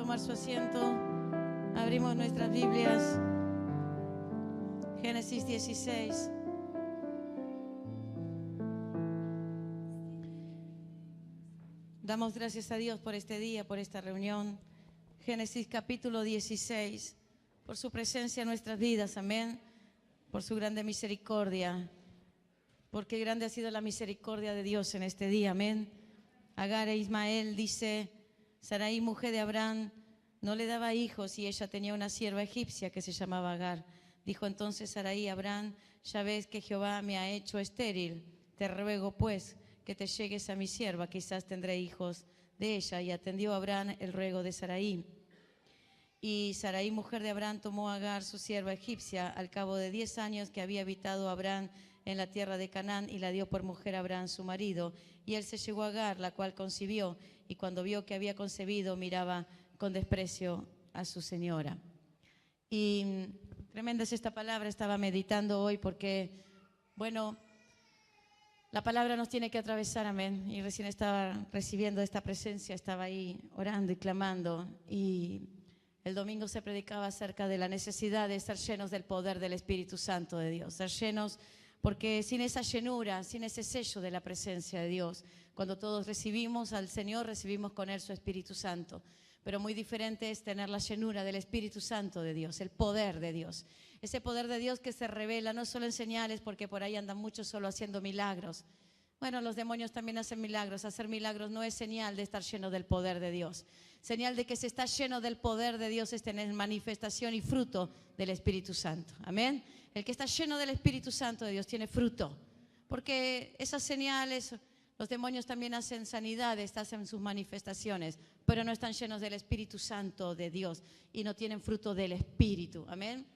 tomar su asiento. Abrimos nuestras Biblias. Génesis 16. Damos gracias a Dios por este día, por esta reunión. Génesis capítulo 16, por su presencia en nuestras vidas, amén. Por su grande misericordia, porque grande ha sido la misericordia de Dios en este día, amén. Agar e Ismael, dice, Sarai, mujer de Abraham, no le daba hijos y ella tenía una sierva egipcia que se llamaba Agar. Dijo entonces Sarai a Abraham, ya ves que Jehová me ha hecho estéril, te ruego pues que te llegues a mi sierva, quizás tendré hijos de ella. Y atendió Abraham el ruego de Sarai. Y Sarai, mujer de Abraham, tomó a Agar, su sierva egipcia, al cabo de 10 años que había habitado Abraham en la tierra de Canaán, y la dio por mujer a Abraham su marido. Y él se llegó a Agar, la cual concibió, y cuando vio que había concebido, miraba con desprecio a su señora. Y tremenda es esta palabra, estaba meditando hoy porque, bueno, la palabra nos tiene que atravesar, amén. Y recién estaba recibiendo esta presencia, estaba ahí orando y clamando. Y el domingo se predicaba acerca de la necesidad de estar llenos del poder del Espíritu Santo de Dios. Ser llenos, porque sin esa llenura, sin ese sello de la presencia de Dios, cuando todos recibimos al Señor, recibimos con Él su Espíritu Santo. Pero muy diferente es tener la llenura del Espíritu Santo de Dios, el poder de Dios. Ese poder de Dios que se revela no solo en señales, porque por ahí andan muchos solo haciendo milagros. Bueno, los demonios también hacen milagros. Hacer milagros no es señal de estar lleno del poder de Dios. Señal de que se está lleno del poder de Dios es tener manifestación y fruto del Espíritu Santo. Amén. El que está lleno del Espíritu Santo de Dios tiene fruto. Porque esas señales, los demonios también hacen sanidades, hacen sus manifestaciones, pero no están llenos del Espíritu Santo de Dios y no tienen fruto del Espíritu. Amén.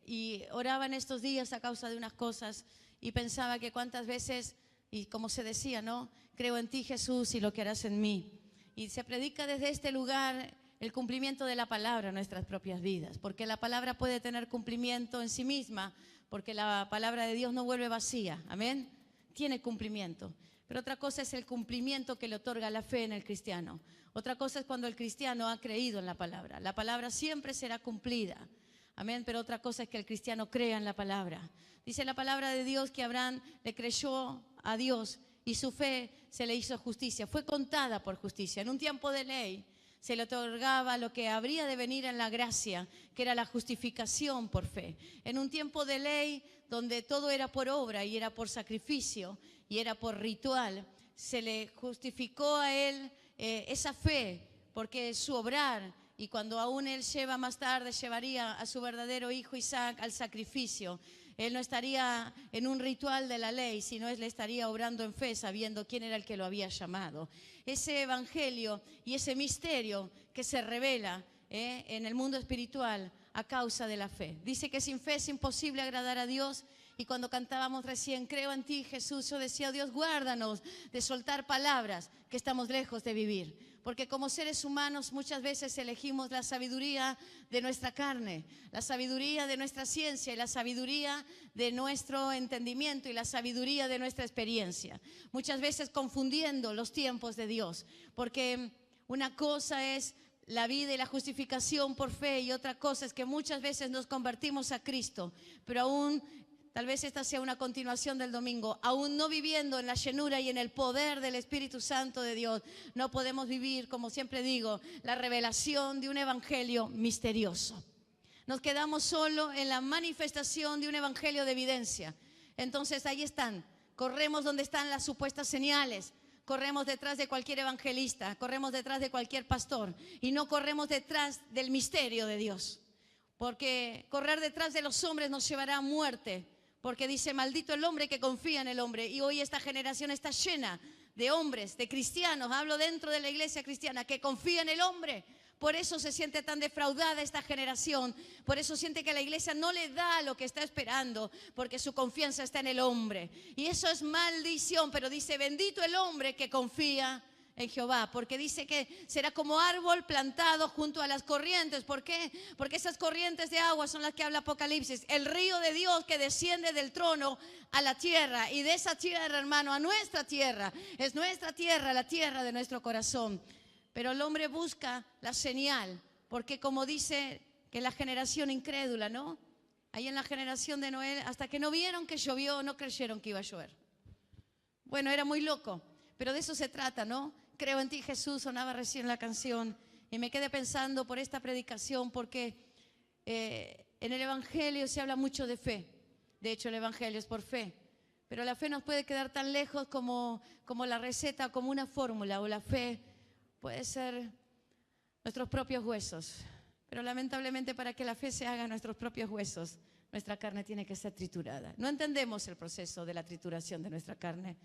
Y oraba en estos días a causa de unas cosas y pensaba que cuántas veces, y como se decía, ¿no? Creo en ti, Jesús, y lo que harás en mí. Y se predica desde este lugar el cumplimiento de la palabra en nuestras propias vidas, porque la palabra puede tener cumplimiento en sí misma, porque la palabra de Dios no vuelve vacía, amén, tiene cumplimiento. Pero otra cosa es el cumplimiento que le otorga la fe en el cristiano. Otra cosa es cuando el cristiano ha creído en la palabra. La palabra siempre será cumplida, amén, pero otra cosa es que el cristiano crea en la palabra. Dice la palabra de Dios que Abraham le creyó a Dios y su fe se le hizo justicia, fue contada por justicia. En un tiempo de ley se le otorgaba lo que habría de venir en la gracia, que era la justificación por fe. En un tiempo de ley donde todo era por obra y era por sacrificio y era por ritual, se le justificó a él esa fe, porque su obrar, y cuando aún él más tarde llevaría a su verdadero hijo Isaac al sacrificio, él no estaría en un ritual de la ley, sino él estaría obrando en fe, sabiendo quién era el que lo había llamado. Ese evangelio y ese misterio que se revela en el mundo espiritual a causa de la fe. Dice que sin fe es imposible agradar a Dios. Y cuando cantábamos recién, creo en ti, Jesús, yo decía, Dios, guárdanos de soltar palabras que estamos lejos de vivir. Porque como seres humanos muchas veces elegimos la sabiduría de nuestra carne, la sabiduría de nuestra ciencia y la sabiduría de nuestro entendimiento y la sabiduría de nuestra experiencia. Muchas veces confundiendo los tiempos de Dios, porque una cosa es la vida y la justificación por fe y otra cosa es que muchas veces nos convertimos a Cristo, pero aún, tal vez esta sea una continuación del domingo, aún no viviendo en la llenura y en el poder del Espíritu Santo de Dios, no podemos vivir, como siempre digo, la revelación de un evangelio misterioso. Nos quedamos solo en la manifestación de un evangelio de evidencia. Entonces ahí están, corremos donde están las supuestas señales, corremos detrás de cualquier evangelista, corremos detrás de cualquier pastor y no corremos detrás del misterio de Dios. Porque correr detrás de los hombres nos llevará a muerte. Porque dice, maldito el hombre que confía en el hombre. Y hoy esta generación está llena de hombres, de cristianos, hablo dentro de la iglesia cristiana, que confía en el hombre. Por eso se siente tan defraudada esta generación. Por eso siente que la iglesia no le da lo que está esperando, porque su confianza está en el hombre. Y eso es maldición, pero dice, bendito el hombre que confía en Jehová, porque dice que será como árbol plantado junto a las corrientes. ¿Por qué? Porque esas corrientes de agua son las que habla Apocalipsis, el río de Dios que desciende del trono a la tierra, y de esa tierra, hermano, a nuestra tierra, es nuestra tierra, la tierra de nuestro corazón. Pero el hombre busca la señal, porque como dice que la generación incrédula, ¿no? Ahí en la generación de Noé, hasta que no vieron que llovió, no creyeron que iba a llover. Bueno, era muy loco, pero de eso se trata, ¿no? Creo en ti, Jesús, sonaba recién la canción, y me quedé pensando por esta predicación, porque en el Evangelio se habla mucho de fe. De hecho, el Evangelio es por fe. Pero la fe nos puede quedar tan lejos como la receta, como una fórmula, o la fe puede ser nuestros propios huesos. Pero lamentablemente para que la fe se haga nuestros propios huesos, nuestra carne tiene que ser triturada. No entendemos el proceso de la trituración de nuestra carne,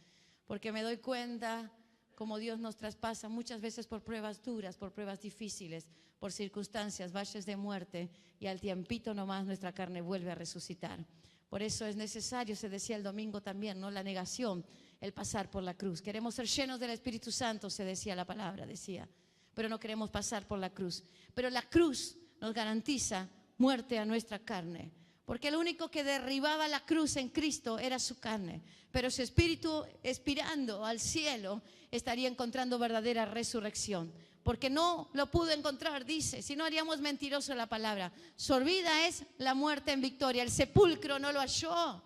porque me doy cuenta cómo Dios nos traspasa muchas veces por pruebas duras, por pruebas difíciles, por circunstancias, valles de muerte, y al tiempito nomás nuestra carne vuelve a resucitar. Por eso es necesario, se decía el domingo también, ¿no? La negación, el pasar por la cruz. Queremos ser llenos del Espíritu Santo, se decía la palabra, decía, pero no queremos pasar por la cruz. Pero la cruz nos garantiza muerte a nuestra carne, porque el único que derribaba la cruz en Cristo era su carne, pero su espíritu, expirando al cielo, estaría encontrando verdadera resurrección, porque no lo pudo encontrar, dice, si no haríamos mentiroso la palabra. Sorbida es la muerte en victoria, el sepulcro no lo halló.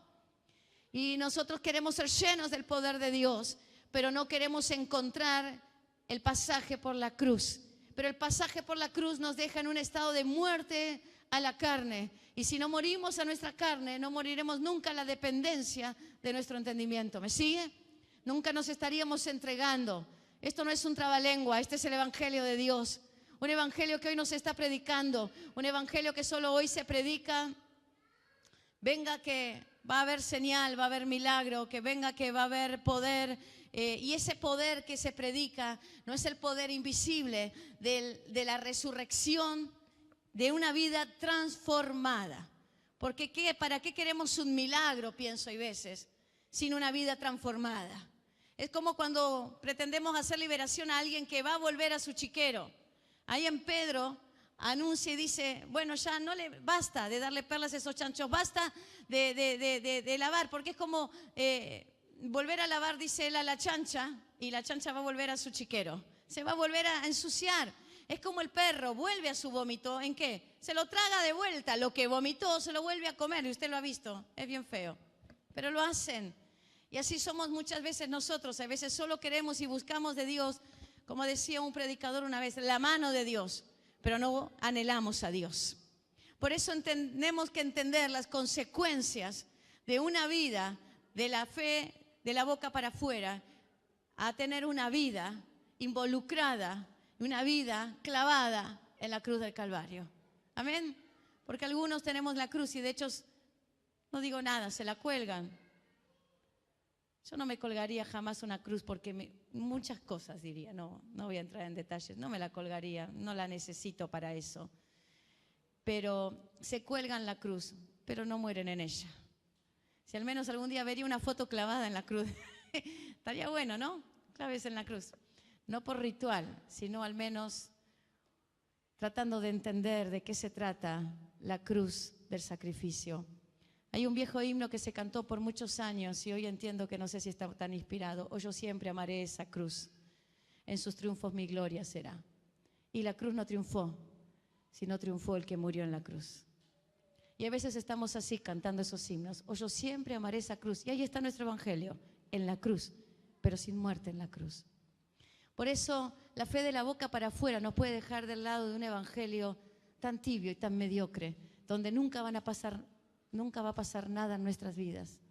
Y nosotros queremos ser llenos del poder de Dios, pero no queremos encontrar el pasaje por la cruz. Pero el pasaje por la cruz nos deja en un estado de muerte a la carne. Y si no morimos a nuestra carne, no moriremos nunca a la dependencia de nuestro entendimiento. ¿Me sigue? Nunca nos estaríamos entregando. Esto no es un trabalengua, este es el Evangelio de Dios. Un Evangelio que hoy nos está predicando, un Evangelio que solo hoy se predica. Venga que va a haber señal, va a haber milagro, que venga que va a haber poder. Y ese poder que se predica no es el poder invisible de la resurrección de una vida transformada. Porque ¿para qué queremos un milagro, pienso hay veces, sin una vida transformada? Es como cuando pretendemos hacer liberación a alguien que va a volver a su chiquero. Ahí en Pedro anuncia y dice, bueno, ya no le basta de darle perlas a esos chanchos, basta de lavar, porque es como volver a lavar, dice él, a la chancha, y la chancha va a volver a su chiquero. Se va a volver a ensuciar. Es como el perro, vuelve a su vómito. ¿En qué? Se lo traga de vuelta. Lo que vomitó se lo vuelve a comer. Y usted lo ha visto. Es bien feo. Pero lo hacen. Y así somos muchas veces nosotros. A veces solo queremos y buscamos de Dios, como decía un predicador una vez, la mano de Dios. Pero no anhelamos a Dios. Por eso tenemos que entender las consecuencias de una vida de la fe de la boca para afuera a tener una vida involucrada, una vida clavada en la cruz del Calvario. Amén. Porque algunos tenemos la cruz y de hecho, no digo nada, se la cuelgan. Yo no me colgaría jamás una cruz porque muchas cosas diría, no voy a entrar en detalles, no me la colgaría, no la necesito para eso. Pero se cuelgan la cruz, pero no mueren en ella. Si al menos algún día vería una foto clavada en la cruz, estaría bueno, ¿no? Claves en la cruz. No por ritual, sino al menos tratando de entender de qué se trata la cruz del sacrificio. Hay un viejo himno que se cantó por muchos años y hoy entiendo que no sé si está tan inspirado. O yo siempre amaré esa cruz, en sus triunfos mi gloria será. Y la cruz no triunfó, sino triunfó el que murió en la cruz. Y a veces estamos así cantando esos himnos. O yo siempre amaré esa cruz. Y ahí está nuestro evangelio, en la cruz, pero sin muerte en la cruz. Por eso la fe de la boca para afuera nos puede dejar del lado de un evangelio tan tibio y tan mediocre, donde nunca va a pasar nada en nuestras vidas.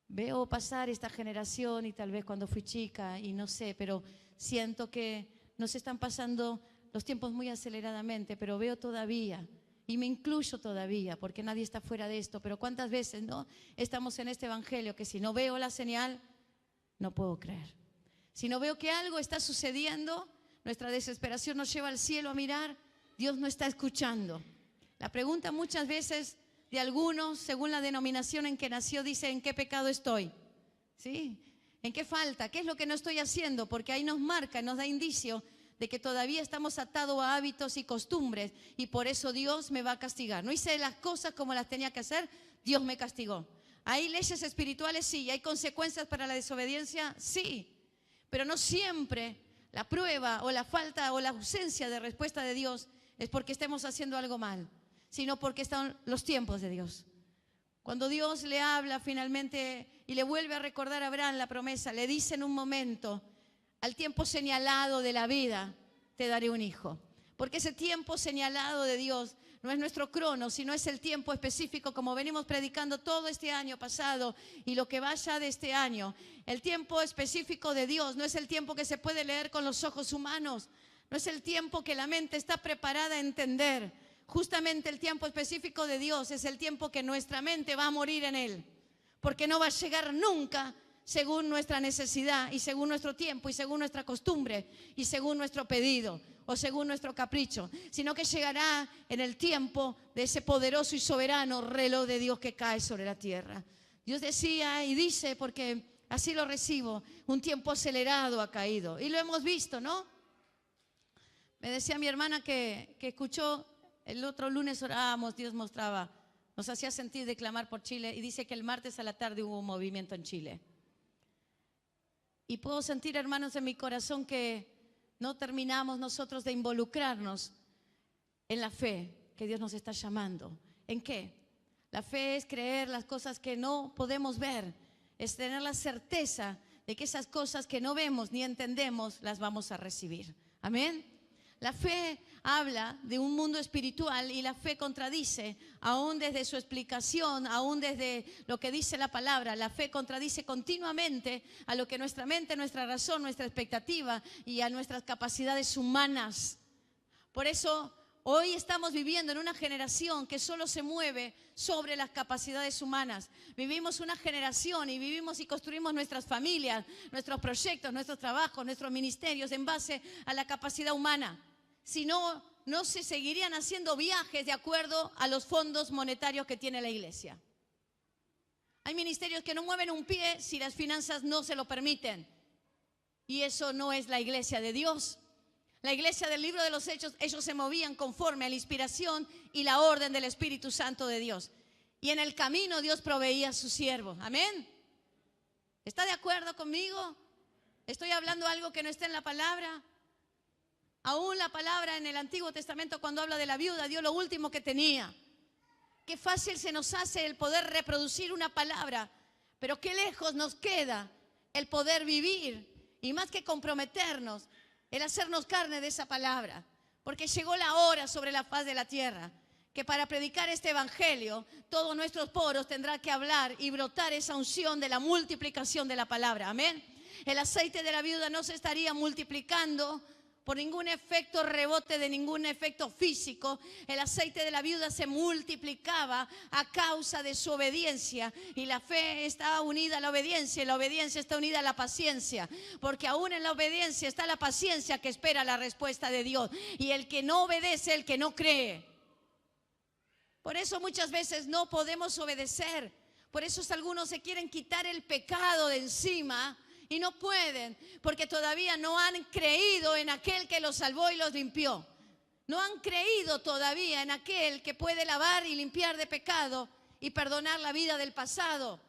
Veo pasar esta generación y tal vez cuando fui chica y no sé, pero siento que nos están pasando los tiempos muy aceleradamente, pero veo todavía, y me incluyo todavía, porque nadie está fuera de esto, pero cuántas veces no estamos en este evangelio que si no veo la señal, no puedo creer. Si no veo que algo está sucediendo, nuestra desesperación nos lleva al cielo a mirar, Dios no está escuchando. La pregunta muchas veces de algunos, según la denominación en que nació, dice, ¿en qué pecado estoy? ¿Sí? ¿En qué falta? ¿Qué es lo que no estoy haciendo? Porque ahí nos marca, nos da indicio de que todavía estamos atados a hábitos y costumbres y por eso Dios me va a castigar. No hice las cosas como las tenía que hacer, Dios me castigó. ¿Hay leyes espirituales? Sí. ¿Hay consecuencias para la desobediencia? Sí. Pero no siempre la prueba o la falta o la ausencia de respuesta de Dios es porque estemos haciendo algo mal, sino porque están los tiempos de Dios. Cuando Dios le habla finalmente y le vuelve a recordar a Abraham la promesa, le dice en un momento, al tiempo señalado de la vida, te daré un hijo. Porque ese tiempo señalado de Dios no es nuestro crono, sino es el tiempo específico, como venimos predicando todo este año pasado y lo que vaya de este año. El tiempo específico de Dios no es el tiempo que se puede leer con los ojos humanos, no es el tiempo que la mente está preparada a entender. Justamente el tiempo específico de Dios es el tiempo que nuestra mente va a morir en él, porque no va a llegar nunca según nuestra necesidad y según nuestro tiempo y según nuestra costumbre y según nuestro pedido o según nuestro capricho, sino que llegará en el tiempo de ese poderoso y soberano reloj de Dios que cae sobre la tierra. Dios decía y dice, porque así lo recibo, un tiempo acelerado ha caído y lo hemos visto, ¿no? Me decía mi hermana que escuchó, el otro lunes orábamos, Dios mostraba, nos hacía sentir de clamar por Chile y dice que el martes a la tarde hubo un movimiento en Chile. Y puedo sentir, hermanos, en mi corazón que no terminamos nosotros de involucrarnos en la fe que Dios nos está llamando. ¿En qué? La fe es creer las cosas que no podemos ver, es tener la certeza de que esas cosas que no vemos ni entendemos las vamos a recibir. Amén. La fe habla de un mundo espiritual y la fe contradice, aún desde su explicación, aún desde lo que dice la palabra. La fe contradice continuamente a lo que nuestra mente, nuestra razón, nuestra expectativa y a nuestras capacidades humanas. Por eso hoy estamos viviendo en una generación que solo se mueve sobre las capacidades humanas. Vivimos una generación y vivimos y construimos nuestras familias, nuestros proyectos, nuestros trabajos, nuestros ministerios en base a la capacidad humana. Si no, no se seguirían haciendo viajes de acuerdo a los fondos monetarios que tiene la iglesia. Hay ministerios que no mueven un pie si las finanzas no se lo permiten. Y eso no es la iglesia de Dios. La iglesia del libro de los Hechos, ellos se movían conforme a la inspiración y la orden del Espíritu Santo de Dios. Y en el camino Dios proveía a su siervo. Amén. ¿Está de acuerdo conmigo? ¿Estoy hablando algo que no está en la palabra? Aún la palabra en el Antiguo Testamento, cuando habla de la viuda, dio lo último que tenía. Qué fácil se nos hace el poder reproducir una palabra, pero qué lejos nos queda el poder vivir y más que comprometernos, el hacernos carne de esa palabra. Porque llegó la hora sobre la faz de la tierra que para predicar este evangelio, todos nuestros poros tendrán que hablar y brotar esa unción de la multiplicación de la palabra. Amén. El aceite de la viuda no se estaría multiplicando por ningún efecto rebote de ningún efecto físico. El aceite de la viuda se multiplicaba a causa de su obediencia. Y la fe está unida a la obediencia y la obediencia está unida a la paciencia. Porque aún en la obediencia está la paciencia que espera la respuesta de Dios. Y el que no obedece, el que no cree. Por eso muchas veces no podemos obedecer. Por eso algunos se quieren quitar el pecado de encima y no pueden, porque todavía no han creído en aquel que los salvó y los limpió. No han creído todavía en aquel que puede lavar y limpiar de pecado y perdonar la vida del pasado.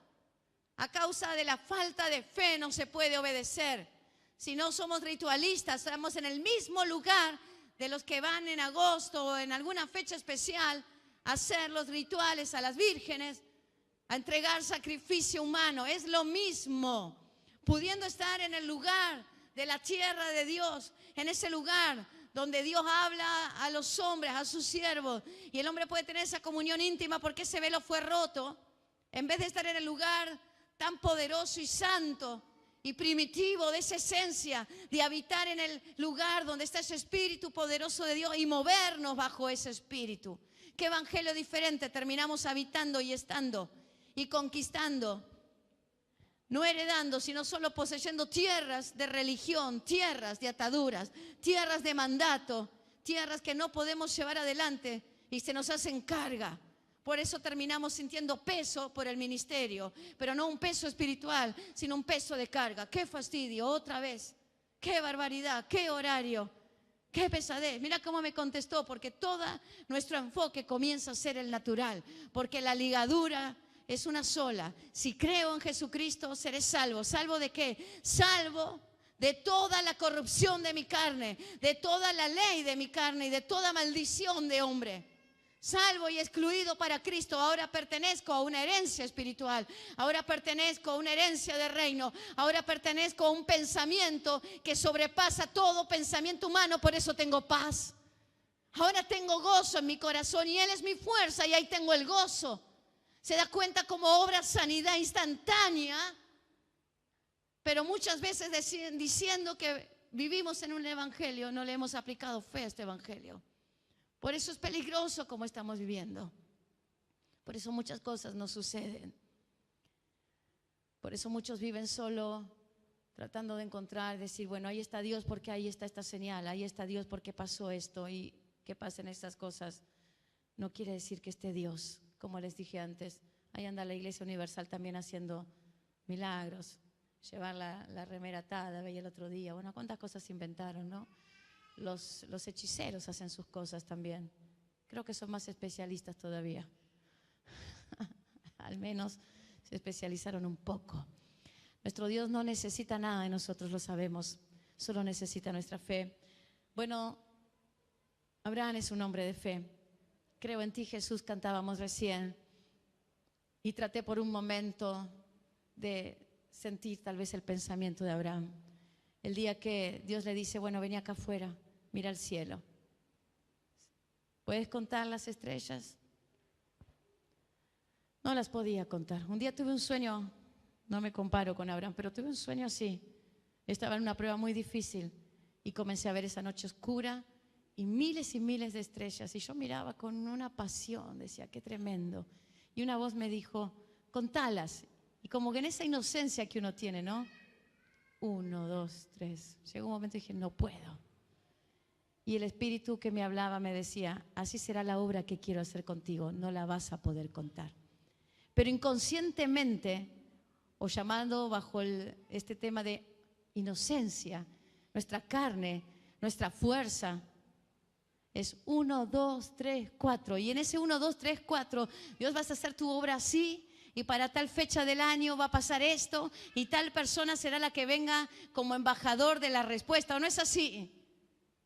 A causa de la falta de fe no se puede obedecer. Si no somos ritualistas, estamos en el mismo lugar de los que van en agosto o en alguna fecha especial a hacer los rituales a las vírgenes, a entregar sacrificio humano. Es lo mismo. Pudiendo estar en el lugar de la tierra de Dios, en ese lugar donde Dios habla a los hombres, a sus siervos, y el hombre puede tener esa comunión íntima porque ese velo fue roto, en vez de estar en el lugar tan poderoso y santo y primitivo de esa esencia, de habitar en el lugar donde está ese espíritu poderoso de Dios y movernos bajo ese espíritu. ¿Qué evangelio diferente terminamos habitando y estando y conquistando? No heredando, sino solo poseyendo tierras de religión, tierras de ataduras, tierras de mandato, tierras que no podemos llevar adelante y se nos hacen carga. Por eso terminamos sintiendo peso por el ministerio, pero no un peso espiritual, sino un peso de carga. ¡Qué fastidio! Otra vez. ¡Qué barbaridad! ¡Qué horario! ¡Qué pesadez! Mira cómo me contestó, porque todo nuestro enfoque comienza a ser el natural, porque la ligadura es una sola. Si creo en Jesucristo, seré salvo. ¿Salvo de qué? Salvo de toda la corrupción de mi carne, de toda la ley de mi carne y de toda maldición de hombre. Salvo y excluido para Cristo, ahora pertenezco a una herencia espiritual, ahora pertenezco a una herencia de reino, ahora pertenezco a un pensamiento que sobrepasa todo pensamiento humano, por eso tengo paz. Ahora tengo gozo en mi corazón y Él es mi fuerza y ahí tengo el gozo. Se da cuenta como obra sanidad instantánea, pero muchas veces diciendo que vivimos en un evangelio, no le hemos aplicado fe a este evangelio. Por eso es peligroso como estamos viviendo. Por eso muchas cosas no suceden. Por eso muchos viven solo tratando de encontrar, decir, bueno, ahí está Dios porque ahí está esta señal, ahí está Dios porque pasó esto y que pasen estas cosas. No quiere decir que esté Dios, como les dije antes. Ahí anda la Iglesia Universal también haciendo milagros. Llevar la remera atada, veía el otro día. Bueno, cuántas cosas se inventaron, ¿no? Los hechiceros hacen sus cosas también. Creo que son más especialistas todavía. Al menos se especializaron un poco. Nuestro Dios no necesita nada de nosotros, lo sabemos. Solo necesita nuestra fe. Bueno, Abraham es un hombre de fe. Creo en ti, Jesús, cantábamos recién. Y traté por un momento de sentir tal vez el pensamiento de Abraham. El día que Dios le dice, bueno, vení acá afuera, mira al cielo. ¿Puedes contar las estrellas? No las podía contar. Un día tuve un sueño, no me comparo con Abraham, pero tuve un sueño así. Estaba en una prueba muy difícil y comencé a ver esa noche oscura y miles de estrellas. Y yo miraba con una pasión, decía, qué tremendo. Y una voz me dijo, contalas. Y como que en esa inocencia que uno tiene, ¿no? 1, 2, 3. Llegó un momento y dije, no puedo. Y el Espíritu que me hablaba me decía, así será la obra que quiero hacer contigo, no la vas a poder contar. Pero inconscientemente, o llamando bajo este tema de inocencia, nuestra carne, nuestra fuerza, es 1, 2, 3, 4. Y en ese 1, 2, 3, 4, Dios vas a hacer tu obra así. Y para tal fecha del año va a pasar esto y tal persona será la que venga como embajador de la respuesta. ¿O no es así?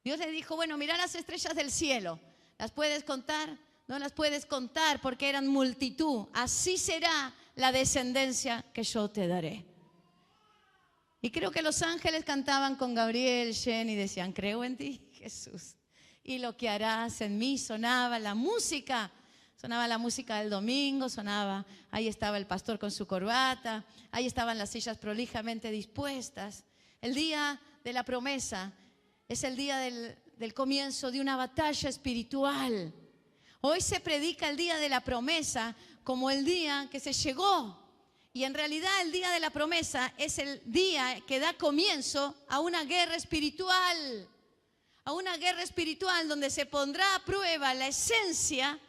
Dios le dijo, bueno, mira las estrellas del cielo. ¿Las puedes contar? No las puedes contar porque eran multitud. Así será la descendencia que yo te daré. Y creo que los ángeles cantaban con Gabriel, Shen y decían, creo en ti, Jesús. Y lo que harás en mí, sonaba la música del domingo, ahí estaba el pastor con su corbata, ahí estaban las sillas prolijamente dispuestas. El día de la promesa es el día del comienzo de una batalla espiritual. Hoy se predica el día de la promesa como el día que se llegó. Y en realidad el día de la promesa es el día que da comienzo a una guerra espiritual. A una guerra espiritual donde se pondrá a prueba la esencia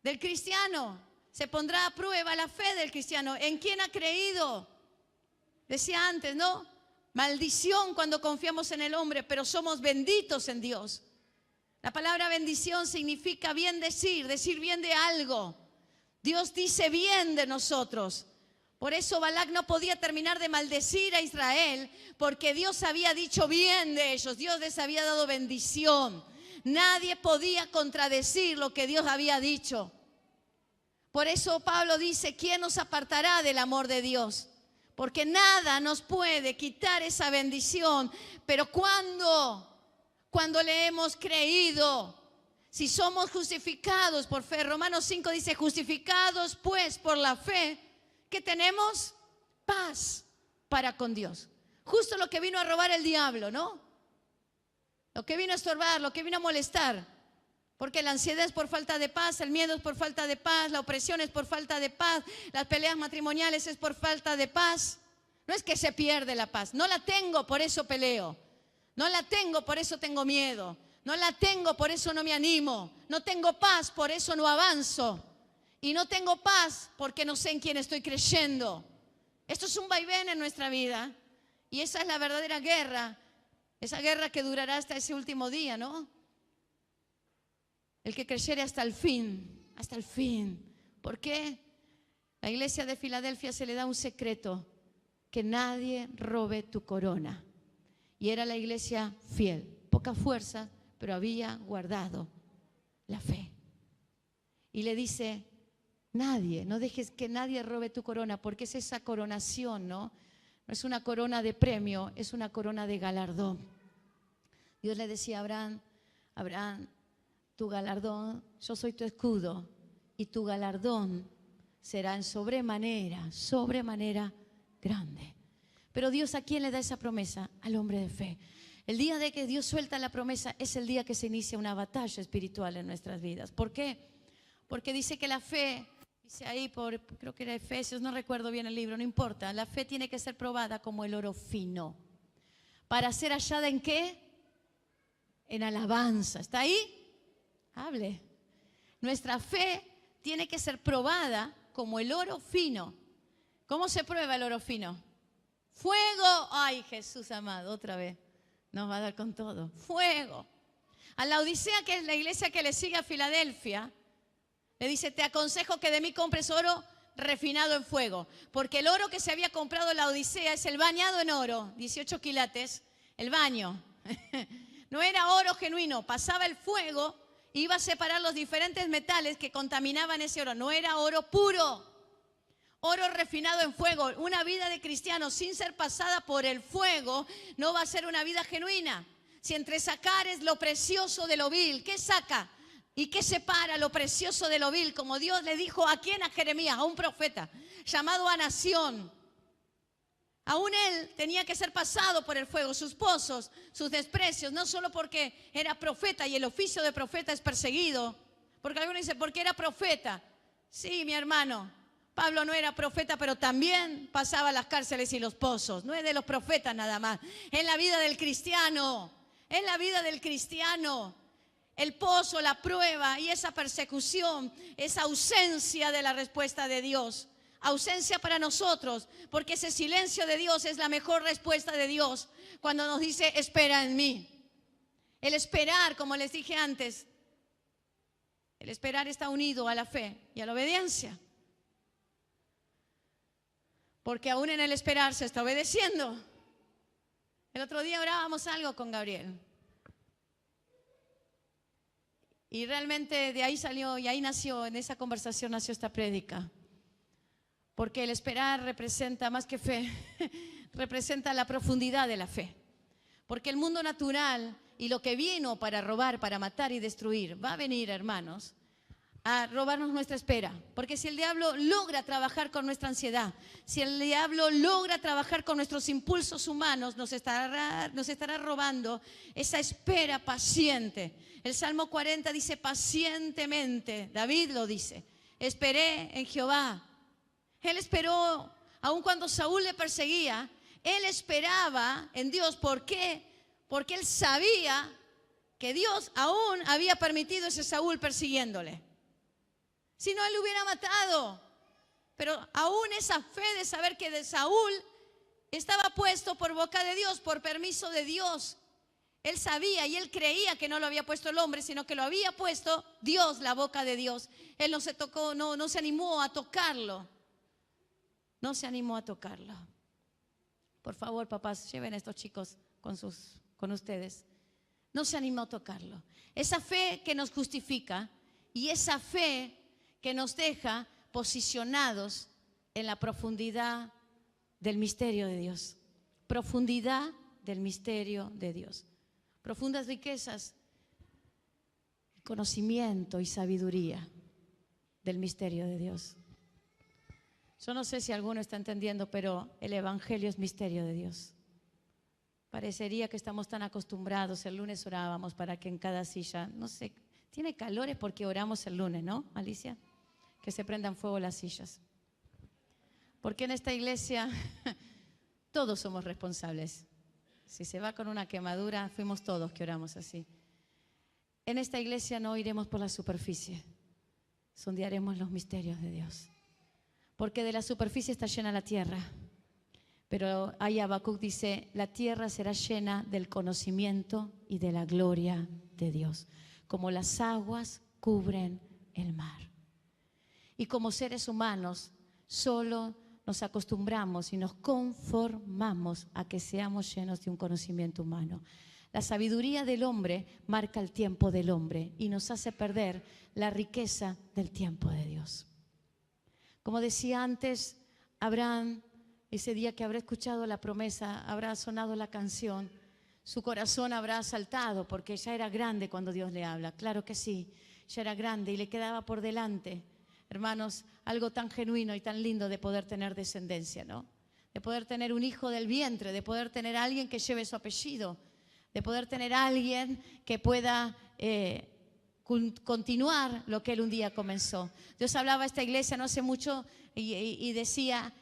del cristiano. Se pondrá a prueba la fe del cristiano. ¿En quién ha creído? Decía antes, ¿no? Maldición cuando confiamos en el hombre, pero somos benditos en Dios. La palabra bendición significa bien decir bien de algo. Dios dice bien de nosotros. Por eso Balac no podía terminar de maldecir a Israel, porque Dios había dicho bien de ellos. Dios les había dado bendición. Nadie podía contradecir lo que Dios había dicho. Por eso Pablo dice, ¿quién nos apartará del amor de Dios? Porque nada nos puede quitar esa bendición. Pero cuando le hemos creído, si somos justificados por fe, Romanos 5 dice, justificados pues por la fe, ¿qué tenemos? Paz para con Dios. Justo lo que vino a robar el diablo, ¿no? Lo que vino a estorbar, lo que vino a molestar. Porque la ansiedad es por falta de paz, el miedo es por falta de paz, la opresión es por falta de paz, las peleas matrimoniales es por falta de paz. No es que se pierde la paz, no la tengo, por eso peleo. No la tengo, por eso tengo miedo. No la tengo, por eso no me animo. No tengo paz, por eso no avanzo. Y no tengo paz porque no sé en quién estoy creyendo. Esto es un vaivén en nuestra vida. Y esa es la verdadera guerra. Esa guerra que durará hasta ese último día, ¿no? El que creyere hasta el fin. Hasta el fin. ¿Por qué? La iglesia de Filadelfia se le da un secreto. Que nadie robe tu corona. Y era la iglesia fiel, poca fuerza, pero había guardado la fe. Y le dice, nadie, no dejes que nadie robe tu corona, porque es esa coronación, ¿no? No es una corona de premio, es una corona de galardón. Dios le decía a Abraham, Abraham, tu galardón, yo soy tu escudo, y tu galardón será en sobremanera grande. Pero Dios, ¿a quién le da esa promesa? Al hombre de fe. El día de que Dios suelta la promesa es el día que se inicia una batalla espiritual en nuestras vidas. ¿Por qué? Porque dice que la fe, dice ahí creo que era Efesios, no recuerdo bien el libro, no importa. La fe tiene que ser probada como el oro fino. ¿Para ser hallada en qué? En alabanza. ¿Está ahí? Hable. Nuestra fe tiene que ser probada como el oro fino. ¿Cómo se prueba el oro fino? Fuego. Ay, Jesús amado, otra vez. Nos va a dar con todo. Fuego. A la Odisea, que es la iglesia que le sigue a Filadelfia, le dice, te aconsejo que de mí compres oro refinado en fuego. Porque el oro que se había comprado en la Odisea es el bañado en oro, 18 quilates, el baño. No era oro genuino, pasaba el fuego, iba a separar los diferentes metales que contaminaban ese oro. No era oro puro, oro refinado en fuego. Una vida de cristiano sin ser pasada por el fuego no va a ser una vida genuina. Si entre sacar es lo precioso de lo vil, ¿qué saca? ¿Y qué separa lo precioso de lo vil? Como Dios le dijo, ¿a quién? A Jeremías, a un profeta llamado a nación. Aún él tenía que ser pasado por el fuego, sus pozos, sus desprecios, no solo porque era profeta y el oficio de profeta es perseguido. Porque algunos dicen, ¿por qué era profeta? Sí, mi hermano, Pablo no era profeta, pero también pasaba las cárceles y los pozos. No es de los profetas nada más, es la vida del cristiano, es la vida del cristiano. El pozo, la prueba y esa persecución, esa ausencia de la respuesta de Dios. Ausencia para nosotros, porque ese silencio de Dios es la mejor respuesta de Dios cuando nos dice, espera en mí. El esperar, como les dije antes, el esperar está unido a la fe y a la obediencia. Porque aún en el esperar se está obedeciendo. El otro día orábamos algo con Gabriel. Y realmente de ahí salió y ahí nació, en esa conversación nació esta prédica. Porque el esperar representa más que fe, representa la profundidad de la fe. Porque el mundo natural y lo que vino para robar, para matar y destruir, va a venir, hermanos, a robarnos nuestra espera. Porque si el diablo logra trabajar con nuestra ansiedad, si el diablo logra trabajar con nuestros impulsos humanos, nos estará robando esa espera paciente. El Salmo 40 dice pacientemente, David lo dice, esperé en Jehová. Él esperó, aun cuando Saúl le perseguía, él esperaba en Dios. ¿Por qué? Porque él sabía que Dios aún había permitido ese Saúl persiguiéndole. Si no, él lo hubiera matado. Pero aún esa fe de saber que de Saúl estaba puesto por boca de Dios, por permiso de Dios. Él sabía y él creía que no lo había puesto el hombre, sino que lo había puesto Dios, la boca de Dios. Él no se animó a tocarlo. No se animó a tocarlo. Por favor, papás, lleven a estos chicos con ustedes. No se animó a tocarlo. Esa fe que nos justifica y esa fe que nos deja posicionados en la profundidad del misterio de Dios. Profundidad del misterio de Dios. Profundas riquezas, conocimiento y sabiduría del misterio de Dios. Yo no sé si alguno está entendiendo, pero el Evangelio es misterio de Dios. Parecería que estamos tan acostumbrados. El lunes orábamos para que en cada silla, no sé, tiene calores porque oramos el lunes, ¿no, Alicia? Que se prendan fuego las sillas. Porque en esta iglesia todos somos responsables. Si se va con una quemadura, fuimos todos que oramos así. En esta iglesia no iremos por la superficie, sondearemos los misterios de Dios. Porque de la superficie está llena la tierra. Pero ahí Habacuc dice, la tierra será llena del conocimiento y de la gloria de Dios, como las aguas cubren el mar. Y como seres humanos, solo nos acostumbramos y nos conformamos a que seamos llenos de un conocimiento humano. La sabiduría del hombre marca el tiempo del hombre y nos hace perder la riqueza del tiempo de Dios. Como decía antes, Abraham, ese día que habrá escuchado la promesa, habrá sonado la canción, su corazón habrá saltado porque ya era grande cuando Dios le habla. Claro que sí, ya era grande y le quedaba por delante, hermanos, algo tan genuino y tan lindo de poder tener descendencia, ¿no? De poder tener un hijo del vientre, de poder tener a alguien que lleve su apellido, de poder tener a alguien que pueda continuar lo que él un día comenzó. Dios hablaba a esta iglesia no hace mucho y decía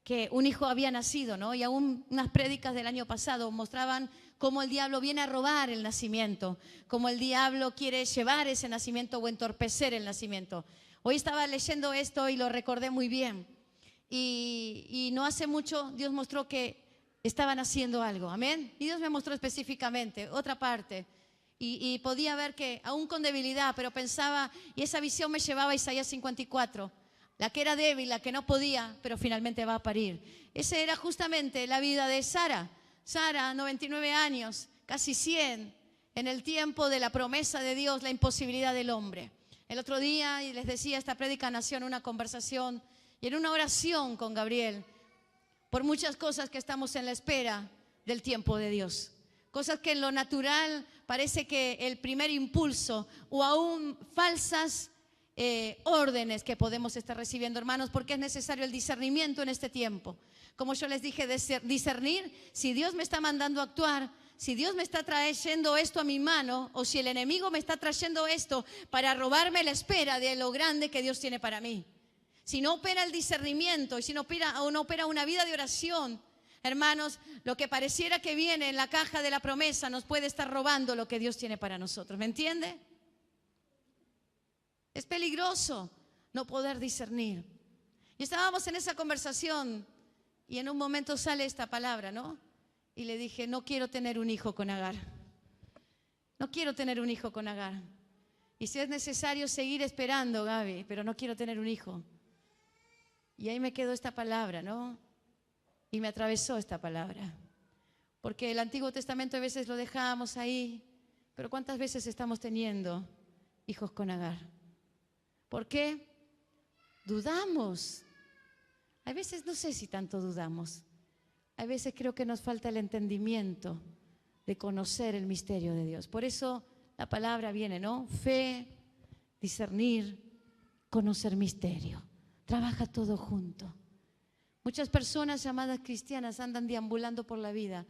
que un hijo había nacido, ¿no? Y aún unas prédicas del año pasado mostraban cómo el diablo viene a robar el nacimiento, cómo el diablo quiere llevar ese nacimiento o entorpecer el nacimiento. Hoy estaba leyendo esto y lo recordé muy bien. Y no hace mucho Dios mostró que estaban haciendo algo, amén. Y Dios me mostró específicamente otra parte. Y podía ver que aún con debilidad, pero pensaba, y esa visión me llevaba a Isaías 54. La que era débil, la que no podía, pero finalmente va a parir. Esa era justamente la vida de Sara. Sara, 99 años, casi 100, en el tiempo de la promesa de Dios, la imposibilidad del hombre. El otro día, y les decía, esta prédica nació en una conversación y en una oración con Gabriel, por muchas cosas que estamos en la espera del tiempo de Dios. Cosas que en lo natural parece que el primer impulso o aún falsas órdenes que podemos estar recibiendo, hermanos, porque es necesario el discernimiento en este tiempo. Como yo les dije, discernir si Dios me está mandando a actuar, si Dios me está trayendo esto a mi mano o si el enemigo me está trayendo esto para robarme la espera de lo grande que Dios tiene para mí. Si no opera el discernimiento y si no opera una vida de oración, hermanos, lo que pareciera que viene en la caja de la promesa nos puede estar robando lo que Dios tiene para nosotros. ¿Me entiende? Es peligroso no poder discernir. Y estábamos en esa conversación y en un momento sale esta palabra, ¿no? Y le dije, no quiero tener un hijo con Agar. No quiero tener un hijo con Agar. Y si es necesario seguir esperando, Gaby, pero no quiero tener un hijo. Y ahí me quedó esta palabra, ¿no? Y me atravesó esta palabra. Porque el Antiguo Testamento a veces lo dejamos ahí, pero ¿cuántas veces estamos teniendo hijos con Agar? ¿Por qué? Dudamos. A veces no sé si tanto dudamos. A veces creo que nos falta el entendimiento de conocer el misterio de Dios. Por eso la palabra viene, ¿no? Fe, discernir, conocer misterio. Trabaja todo junto. Muchas personas llamadas cristianas andan deambulando por la vida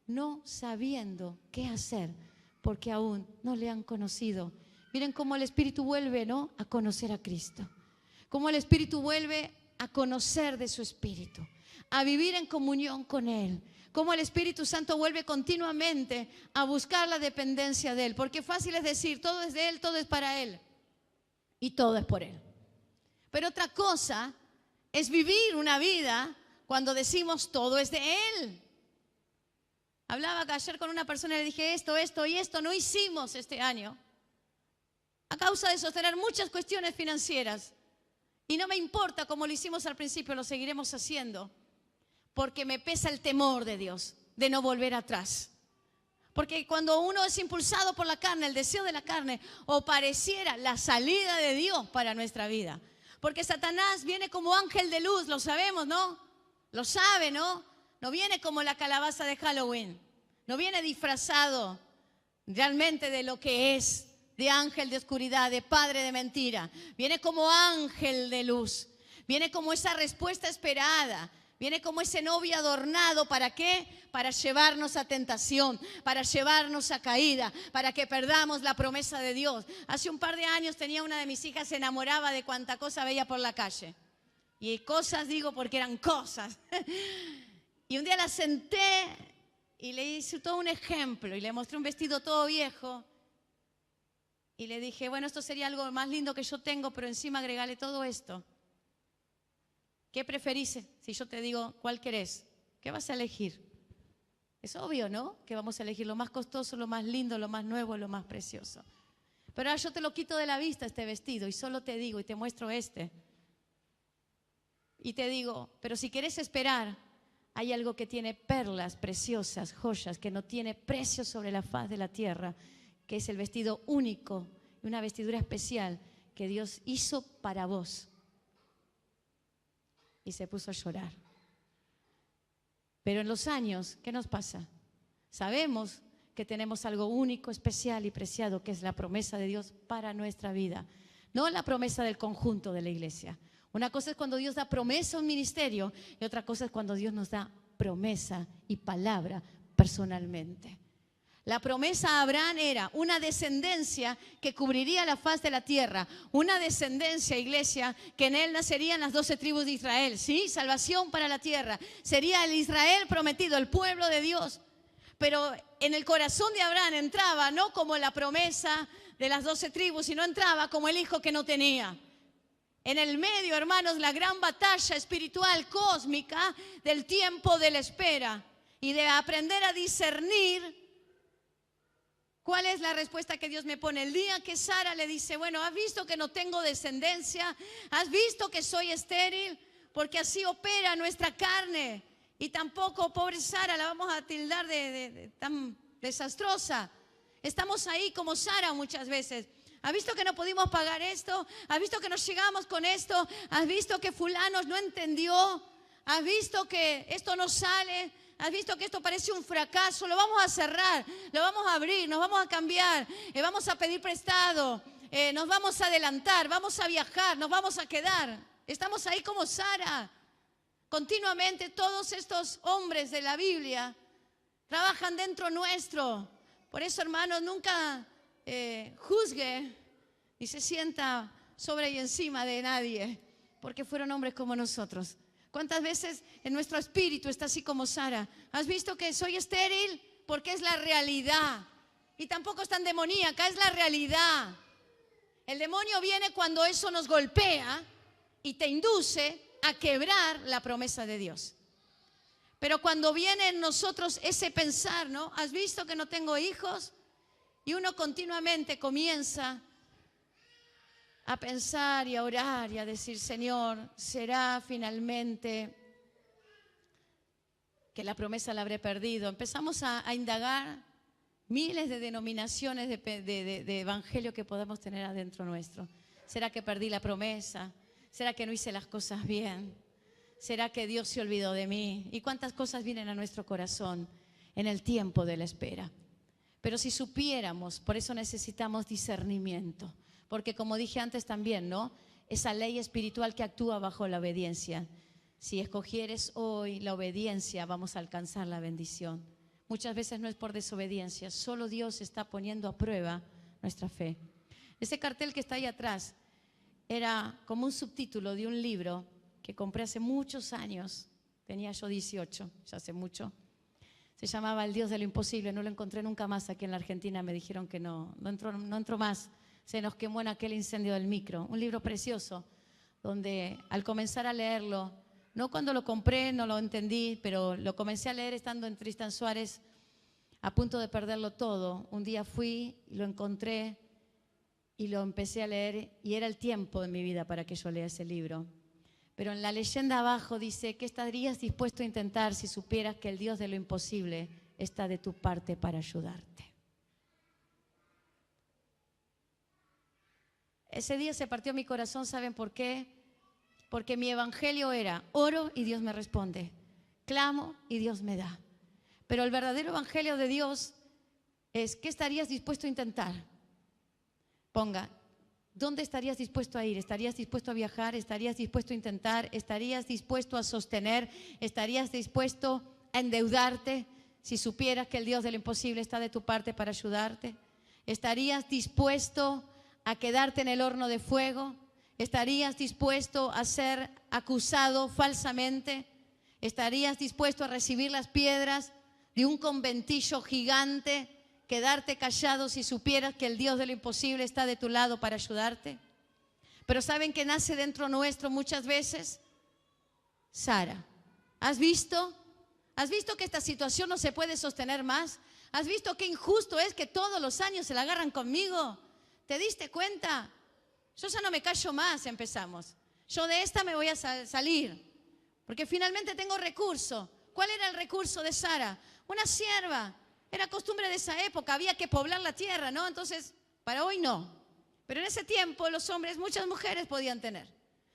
no sabiendo qué hacer porque aún no le han conocido. Miren cómo el Espíritu vuelve, ¿no?, a conocer a Cristo. Cómo el Espíritu vuelve a conocer de su Espíritu, a vivir en comunión con Él. Cómo el Espíritu Santo vuelve continuamente a buscar la dependencia de Él. Porque fácil es decir, todo es de Él, todo es para Él y todo es por Él. Pero otra cosa es vivir una vida cuando decimos todo es de Él. Hablaba ayer con una persona y le dije esto y esto no hicimos este año a causa de sostener muchas cuestiones financieras. Y no me importa como lo hicimos al principio, lo seguiremos haciendo. Porque me pesa el temor de Dios, de no volver atrás. Porque cuando uno es impulsado por la carne, el deseo de la carne, o pareciera la salida de Dios para nuestra vida. Porque Satanás viene como ángel de luz, lo sabemos, ¿no? Lo sabe, ¿no? No viene como la calabaza de Halloween. No viene disfrazado realmente de lo que es, de ángel de oscuridad, de padre de mentira. Viene como ángel de luz. Viene como esa respuesta esperada. Viene como ese novio adornado. ¿Para qué? Para llevarnos a tentación, para llevarnos a caída, para que perdamos la promesa de Dios. Hace un par de años tenía una de mis hijas, se enamoraba de cuanta cosa veía por la calle. Y cosas digo porque eran cosas. Y un día la senté y le hice todo un ejemplo y le mostré un vestido todo viejo. Y le dije, bueno, esto sería algo más lindo que yo tengo, pero encima agregale todo esto. ¿Qué preferís? Si yo te digo, ¿cuál querés? ¿Qué vas a elegir? Es obvio, ¿no? Que vamos a elegir lo más costoso, lo más lindo, lo más nuevo, lo más precioso. Pero ahora yo te lo quito de la vista este vestido y solo te digo y te muestro este. Y te digo, pero si quieres esperar, hay algo que tiene perlas preciosas, joyas, que no tiene precio sobre la faz de la tierra, que es el vestido único, una vestidura especial que Dios hizo para vos. Y se puso a llorar. Pero en los años, ¿qué nos pasa? Sabemos que tenemos algo único, especial y preciado, que es la promesa de Dios para nuestra vida. No la promesa del conjunto de la iglesia. Una cosa es cuando Dios da promesa a un ministerio y otra cosa es cuando Dios nos da promesa y palabra personalmente. La promesa a Abraham era una descendencia que cubriría la faz de la tierra, una descendencia, iglesia, que en él nacerían las 12 tribus de Israel, ¿sí? Salvación para la tierra. Sería el Israel prometido, el pueblo de Dios. Pero en el corazón de Abraham entraba no como la promesa de las 12 tribus, sino entraba como el hijo que no tenía. En el medio, hermanos, la gran batalla espiritual cósmica del tiempo de la espera y de aprender a discernir. ¿Cuál es la respuesta que Dios me pone? El día que Sara le dice, bueno, ¿has visto que no tengo descendencia? ¿Has visto que soy estéril? Porque así opera nuestra carne. Y tampoco, pobre Sara, la vamos a tildar de tan desastrosa. Estamos ahí como Sara muchas veces. ¿Has visto que no pudimos pagar esto? ¿Has visto que nos llegamos con esto? ¿Has visto que fulano no entendió? ¿Has visto que esto no sale? ¿Has visto que esto parece un fracaso? Lo vamos a cerrar, lo vamos a abrir, nos vamos a cambiar, vamos a pedir prestado, nos vamos a adelantar, vamos a viajar, nos vamos a quedar. Estamos ahí como Sara. Continuamente todos estos hombres de la Biblia trabajan dentro nuestro. Por eso, hermanos, nunca juzgue y se sienta sobre y encima de nadie, porque fueron hombres como nosotros. ¿Cuántas veces en nuestro espíritu está así como Sara? ¿Has visto que soy estéril? Porque es la realidad. Y tampoco es tan demoníaca, es la realidad. El demonio viene cuando eso nos golpea y te induce a quebrar la promesa de Dios. Pero cuando viene en nosotros ese pensar, ¿no? ¿Has visto que no tengo hijos? Y uno continuamente comienza a pensar y a orar y a decir, Señor, ¿será finalmente que la promesa la habré perdido? Empezamos a indagar miles de denominaciones de evangelio que podemos tener adentro nuestro. ¿Será que perdí la promesa? ¿Será que no hice las cosas bien? ¿Será que Dios se olvidó de mí? ¿Y cuántas cosas vienen a nuestro corazón en el tiempo de la espera? Pero si supiéramos, por eso necesitamos discernimiento. Porque como dije antes también, ¿no? Esa ley espiritual que actúa bajo la obediencia. Si escogieres hoy la obediencia, vamos a alcanzar la bendición. Muchas veces no es por desobediencia, solo Dios está poniendo a prueba nuestra fe. Ese cartel que está ahí atrás era como un subtítulo de un libro que compré hace muchos años. Tenía yo 18, ya hace mucho. Se llamaba El Dios de lo Imposible. No lo encontré nunca más aquí en la Argentina. Me dijeron que no entró más. Se nos quemó en aquel incendio del micro. Un libro precioso, donde al comenzar a leerlo, no cuando lo compré, no lo entendí, pero lo comencé a leer estando en Tristan Suárez, a punto de perderlo todo. Un día fui, lo encontré y lo empecé a leer y era el tiempo de mi vida para que yo lea ese libro. Pero en la leyenda abajo dice, ¿qué estarías dispuesto a intentar si supieras que el Dios de lo imposible está de tu parte para ayudarte? Ese día se partió mi corazón, ¿saben por qué? Porque mi evangelio era, oro y Dios me responde, clamo y Dios me da. Pero el verdadero evangelio de Dios es, ¿qué estarías dispuesto a intentar? Ponga, ¿dónde estarías dispuesto a ir? ¿Estarías dispuesto a viajar? ¿Estarías dispuesto a intentar? ¿Estarías dispuesto a sostener? ¿Estarías dispuesto a endeudarte si supieras que el Dios de lo imposible está de tu parte para ayudarte? ¿Estarías dispuesto a quedarte en el horno de fuego? ¿Estarías dispuesto a ser acusado falsamente? ¿Estarías dispuesto a recibir las piedras de un conventillo gigante? ¿Quedarte callado si supieras que el Dios de lo imposible está de tu lado para ayudarte? Pero ¿saben qué nace dentro nuestro muchas veces? Sara, ¿has visto? ¿Has visto que esta situación no se puede sostener más? ¿Has visto qué injusto es que todos los años se la agarran conmigo? ¿Te diste cuenta? Yo ya no me callo más, empezamos. Yo de esta me voy a salir. porque finalmente tengo recurso. ¿Cuál era el recurso de Sara? Una sierva. Era costumbre de esa época, había que poblar la tierra, ¿no? Entonces, para hoy no. Pero en ese tiempo los hombres, muchas mujeres podían tener,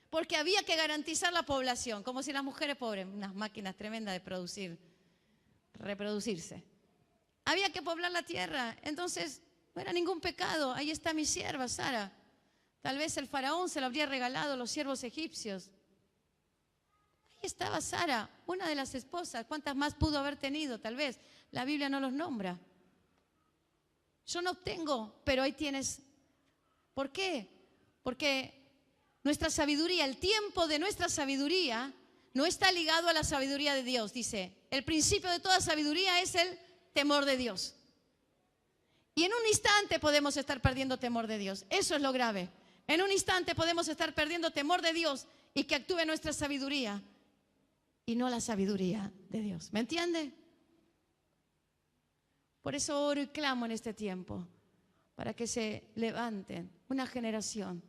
porque había que garantizar la población, como si las mujeres pobres, unas máquinas tremendas de producir, reproducirse. Había que poblar la tierra, entonces no era ningún pecado. Ahí está mi sierva, Sara. Tal vez el faraón se lo habría regalado a los siervos egipcios. Ahí estaba Sara, una de las esposas. ¿Cuántas más pudo haber tenido? Tal vez. La Biblia no los nombra. Yo no obtengo, pero ahí tienes. ¿Por qué? Porque nuestra sabiduría, el tiempo de nuestra sabiduría no está ligado a la sabiduría de Dios. Dice, el principio de toda sabiduría es el temor de Dios. Y en un instante podemos estar perdiendo temor de Dios. Eso es lo grave. En un instante podemos estar perdiendo temor de Dios y que actúe nuestra sabiduría y no la sabiduría de Dios. ¿Me entiende? Por eso oro y clamo en este tiempo para que se levanten una generación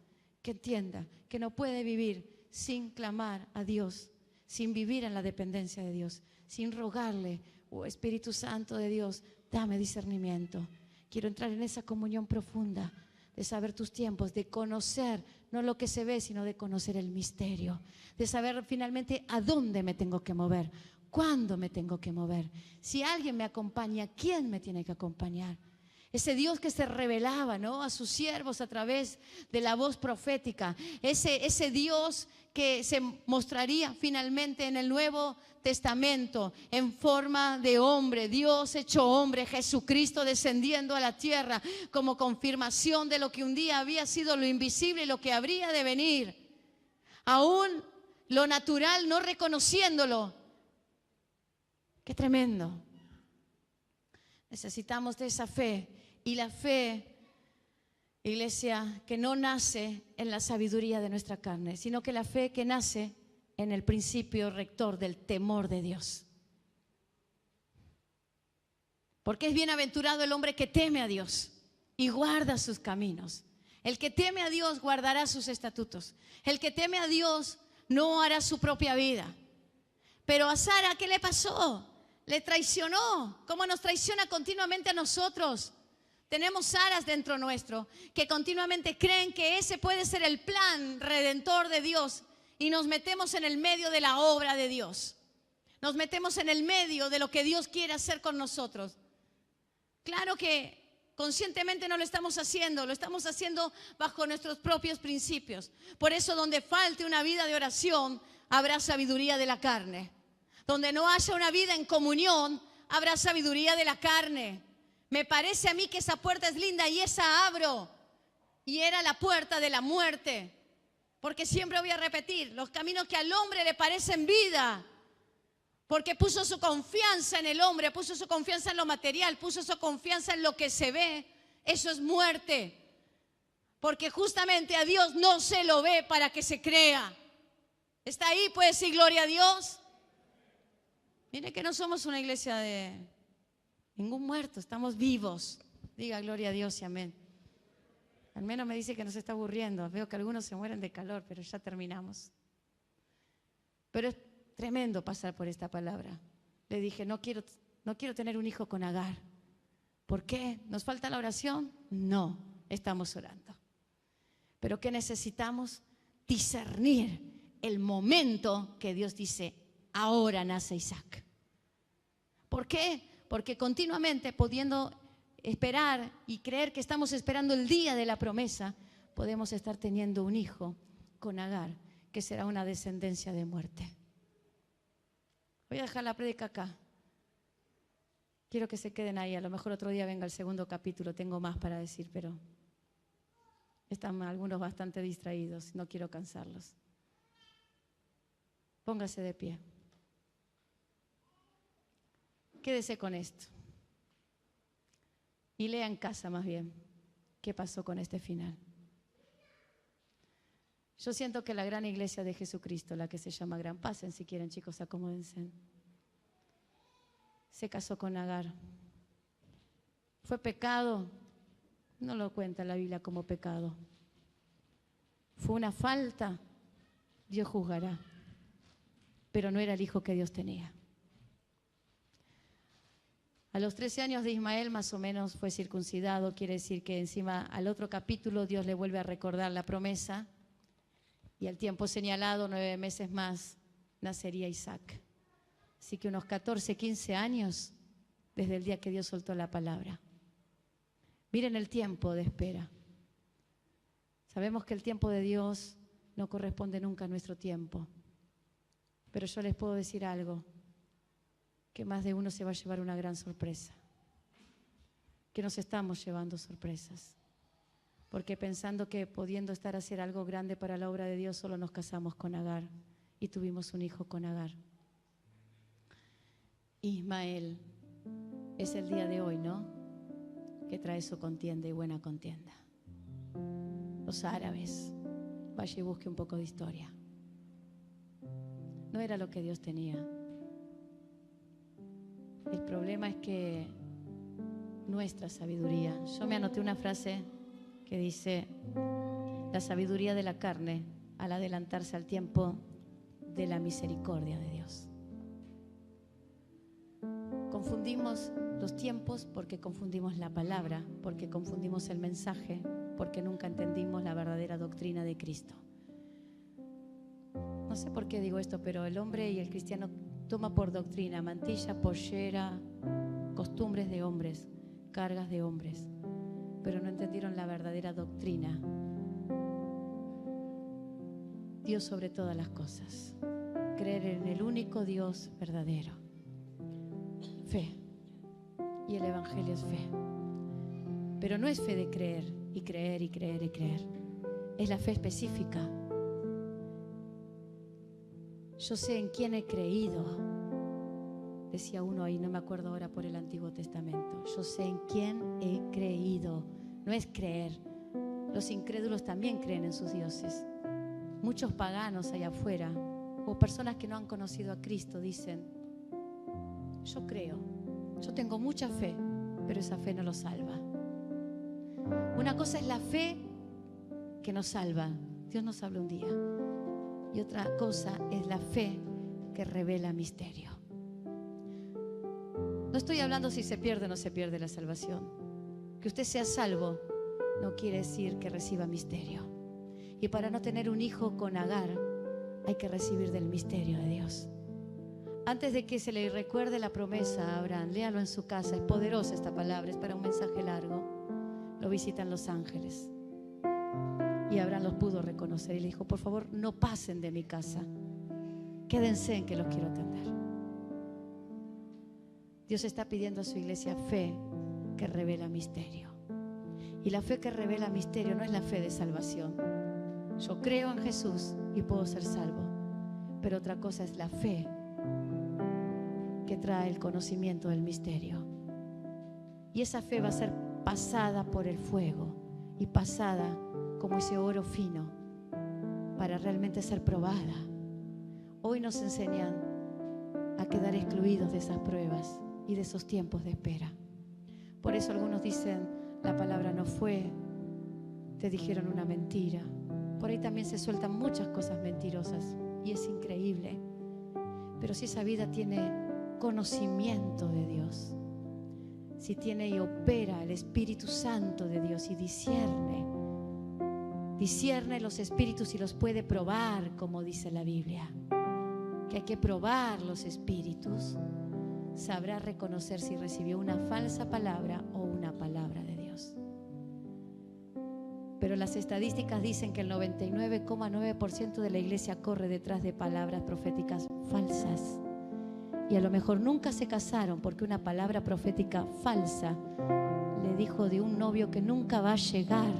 que entienda que no puede vivir sin clamar a Dios, sin vivir en la dependencia de Dios, sin rogarle, oh Espíritu Santo de Dios, dame discernimiento. Quiero entrar en esa comunión profunda de saber tus tiempos, de conocer no lo que se ve, sino de conocer el misterio, de saber finalmente a dónde me tengo que mover, cuándo me tengo que mover. Si alguien me acompaña, ¿quién me tiene que acompañar? Ese Dios que se revelaba, ¿no?, a sus siervos a través de la voz profética. Ese Dios que se mostraría finalmente en el Nuevo Testamento en forma de hombre. Dios hecho hombre, Jesucristo descendiendo a la tierra como confirmación de lo que un día había sido lo invisible y lo que habría de venir. Aún lo natural no reconociéndolo. Qué tremendo. Necesitamos de esa fe. Y la fe, iglesia, que no nace en la sabiduría de nuestra carne, sino que la fe que nace en el principio rector del temor de Dios. Porque es bienaventurado el hombre que teme a Dios y guarda sus caminos. El que teme a Dios guardará sus estatutos. El que teme a Dios no hará su propia vida. Pero a Sara, ¿qué le pasó? Le traicionó, como nos traiciona continuamente a nosotros. Tenemos Saras dentro nuestro que continuamente creen que ese puede ser el plan redentor de Dios y nos metemos en el medio de la obra de Dios. Nos metemos en el medio de lo que Dios quiere hacer con nosotros. Claro que conscientemente no lo estamos haciendo bajo nuestros propios principios. Por eso donde falte una vida de oración, habrá sabiduría de la carne. Donde no haya una vida en comunión, habrá sabiduría de la carne. Me parece a mí que esa puerta es linda y esa abro. Y era la puerta de la muerte. Porque siempre voy a repetir, los caminos que al hombre le parecen vida. Porque puso su confianza en el hombre, puso su confianza en lo material, puso su confianza en lo que se ve. Eso es muerte. Porque justamente a Dios no se lo ve para que se crea. ¿Está ahí? ¿Puede decir gloria a Dios? Mire que no somos una iglesia de ningún muerto, estamos vivos. Diga gloria a Dios y amén. Al menos me dice que nos está aburriendo. Veo que algunos se mueren de calor, pero ya terminamos. Pero es tremendo pasar por esta palabra. Le dije, no quiero tener un hijo con Agar. ¿Por qué? ¿Nos falta la oración? No, estamos orando. Pero ¿qué necesitamos? Discernir el momento que Dios dice, ahora nace Isaac. ¿Por qué? Porque continuamente pudiendo esperar y creer que estamos esperando el día de la promesa, podemos estar teniendo un hijo con Agar, que será una descendencia de muerte. Voy a dejar la prédica acá. Quiero que se queden ahí, a lo mejor otro día venga el segundo capítulo, tengo más para decir, pero están algunos bastante distraídos, no quiero cansarlos. Póngase de pie. Quédese con esto. Y lea en casa más bien qué pasó con este final. Yo siento que la gran iglesia de Jesucristo, la que se llama Gran, pasen si quieren, chicos, acomódense. Se casó con Agar. ¿Fue pecado? No lo cuenta la Biblia como pecado. ¿Fue una falta? Dios juzgará. pero no era el hijo que Dios tenía. A los 13 años de Ismael más o menos fue circuncidado, quiere decir que encima al otro capítulo Dios le vuelve a recordar la promesa y al tiempo señalado, 9 meses más, nacería Isaac. Así que unos 14, 15 años desde el día que Dios soltó la palabra. Miren el tiempo de espera. Sabemos que el tiempo de Dios no corresponde nunca a nuestro tiempo, pero yo les puedo decir algo, que más de uno se va a llevar una gran sorpresa, que nos estamos llevando sorpresas, porque pensando que pudiendo estar a hacer algo grande para la obra de Dios, solo nos casamos con Agar y tuvimos un hijo con Agar. Ismael es el día de hoy, ¿no?, que trae su contienda y buena contienda. Los árabes, vaya y busque un poco de historia. No era lo que Dios tenía. El problema es que nuestra sabiduría, yo me anoté una frase que dice: la sabiduría de la carne al adelantarse al tiempo de la misericordia de Dios. Confundimos los tiempos porque confundimos la palabra, porque confundimos el mensaje, porque nunca entendimos la verdadera doctrina de Cristo. No sé por qué digo esto, pero el hombre y el cristiano toma por doctrina mantilla, pollera, costumbres de hombres, cargas de hombres, pero no entendieron la verdadera doctrina. Dios sobre todas las cosas. Creer en el único Dios verdadero. Fe. Y el Evangelio es fe. Pero no es fe de creer y creer y creer y creer. Es la fe específica. Yo sé en quién he creído. Decía uno ahí, no me acuerdo ahora, por el Antiguo Testamento. Yo sé en quién he creído. No es creer. Los incrédulos también creen en sus dioses. Muchos paganos allá afuera, o personas que no han conocido a Cristo, dicen: yo creo, yo tengo mucha fe, pero esa fe no lo salva. Una cosa es la fe que nos salva. Dios nos habla un día. Y otra cosa es la fe que revela misterio. No estoy hablando si se pierde o no se pierde la salvación. Que usted sea salvo no quiere decir que reciba misterio. Y para no tener un hijo con Agar, hay que recibir del misterio de Dios. Antes de que se le recuerde la promesa a Abraham, léalo en su casa, es poderosa esta palabra, es para un mensaje largo. Lo visitan los ángeles. Y Abraham los pudo reconocer y le dijo: por favor, no pasen de mi casa, quédense en que los quiero atender. Dios está pidiendo a su iglesia fe que revela misterio. Y la fe que revela misterio no es la fe de salvación. Yo creo en Jesús y puedo ser salvo. Pero otra cosa es la fe que trae el conocimiento del misterio. Y esa fe va a ser pasada por el fuego y pasada como ese oro fino para realmente ser probada. Hoy nos enseñan a quedar excluidos de esas pruebas y de esos tiempos de espera. Por eso algunos dicen: la palabra no fue, te dijeron una mentira. Por ahí también se sueltan muchas cosas mentirosas y es increíble. Pero si esa vida tiene conocimiento de Dios, si tiene y opera el Espíritu Santo de Dios y discierne los espíritus y los puede probar, como dice la Biblia, que hay que probar los espíritus, sabrá reconocer si recibió una falsa palabra o una palabra de Dios. Pero las estadísticas dicen que el 99,9% de la iglesia corre detrás de palabras proféticas falsas. Y a lo mejor nunca se casaron porque una palabra profética falsa le dijo de un novio que nunca va a llegar,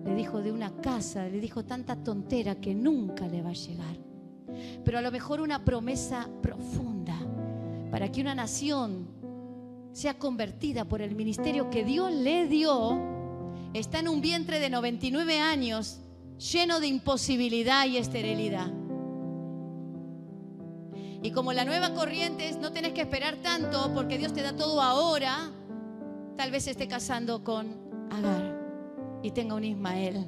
le dijo de una casa, le dijo tanta tontera que nunca le va a llegar. Pero a lo mejor una promesa profunda para que una nación sea convertida por el ministerio que Dios le dio, está en un vientre de 99 años lleno de imposibilidad y esterilidad. Y como la nueva corriente es: no tenés que esperar tanto porque Dios te da todo ahora, tal vez se esté casando con Agar y tenga un Ismael.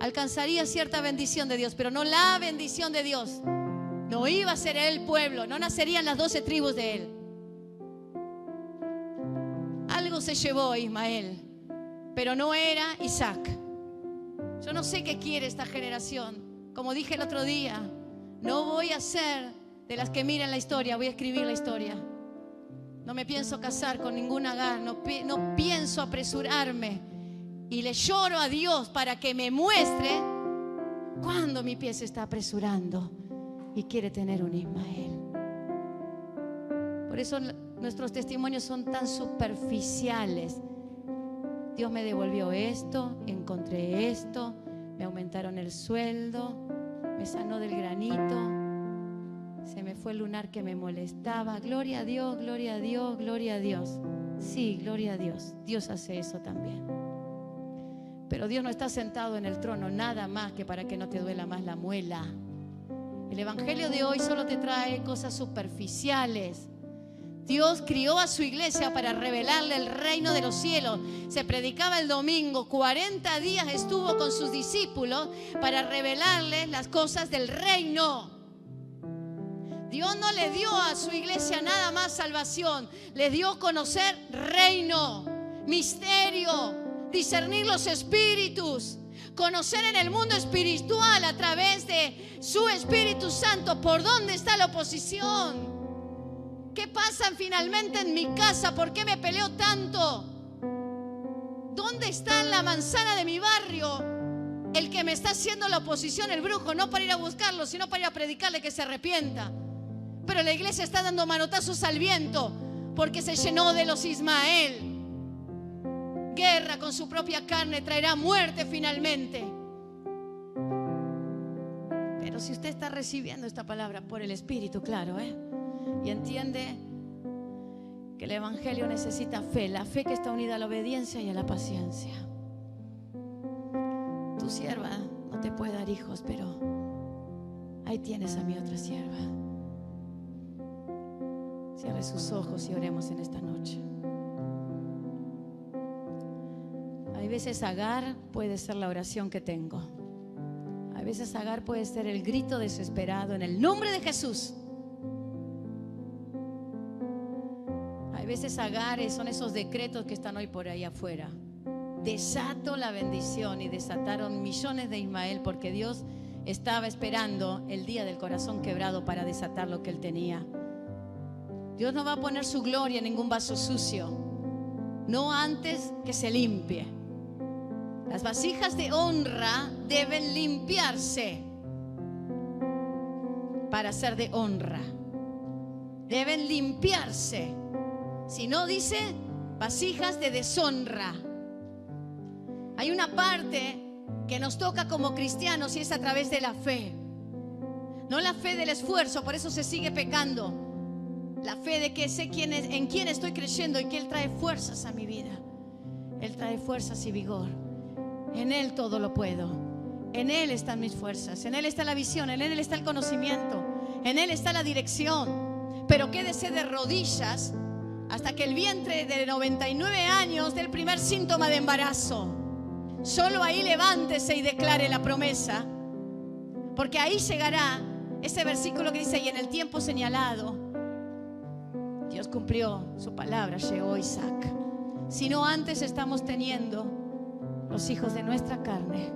Alcanzaría cierta bendición de Dios, pero no la bendición de Dios. No iba a ser él pueblo, no nacerían las 12 tribus de él. Algo se llevó Ismael, pero no era Isaac. Yo no sé qué quiere esta generación. Como dije el otro día, no voy a ser de las que miran la historia, voy a escribir la historia. No me pienso casar con ningún Agar, no pienso apresurarme. Y le lloro a Dios para que me muestre cuando mi pie se está apresurando y quiere tener un Ismael. Por eso nuestros testimonios son tan superficiales. Dios me devolvió esto, encontré esto, me aumentaron el sueldo, me sanó del granito, se me fue el lunar que me molestaba. Gloria a Dios, gloria a Dios, gloria a Dios. Sí, gloria a Dios. Dios hace eso también. Pero Dios no está sentado en el trono nada más que para que no te duela más la muela. El evangelio de hoy solo te trae cosas superficiales. Dios crió a su iglesia para revelarle el reino de los cielos. Se predicaba el domingo, 40 días estuvo con sus discípulos para revelarles las cosas del reino. Dios no le dio a su iglesia nada más salvación, le dio conocer reino, misterio, discernir los espíritus, conocer en el mundo espiritual a través de su Espíritu Santo por dónde está la oposición. ¿Qué pasa finalmente en mi casa? ¿Por qué me peleo tanto? ¿Dónde está la manzana de mi barrio? El que me está haciendo la oposición, el brujo, no para ir a buscarlo, sino para ir a predicarle que se arrepienta. Pero la iglesia está dando manotazos al viento porque se llenó de los Ismael. Guerra con su propia carne traerá muerte finalmente. Pero si usted está recibiendo esta palabra por el Espíritu, claro, y entiende que el evangelio necesita fe, la fe que está unida a la obediencia y a la paciencia. Tu sierva no te puede dar hijos, pero ahí tienes a mi otra sierva. Cierre sus ojos y oremos en esta noche. Hay veces Agar puede ser la oración que tengo. Hay veces Agar puede ser el grito desesperado en el nombre de Jesús. Hay veces Agar son esos decretos que están hoy por ahí afuera. Desato la bendición y desataron millones de Ismael porque Dios estaba esperando el día del corazón quebrado para desatar lo que él tenía. Dios no va a poner su gloria en ningún vaso sucio, no antes que se limpie. Las vasijas de honra deben limpiarse para ser de honra. Deben limpiarse. Si no, dice vasijas de deshonra. Hay una parte que nos toca como cristianos y es a través de la fe. No la fe del esfuerzo, por eso se sigue pecando. La fe de que sé en quién estoy creyendo y que Él trae fuerzas a mi vida. Él trae fuerzas y vigor. En Él todo lo puedo. En Él están mis fuerzas. En Él está la visión. En Él está el conocimiento. En Él está la dirección. Pero quédese de rodillas hasta que el vientre de 99 años dé el primer síntoma de embarazo. Solo ahí levántese y declare la promesa. Porque ahí llegará ese versículo que dice: y en el tiempo señalado Dios cumplió su palabra, llegó Isaac. Si no, antes estamos teniendo los hijos de nuestra carne,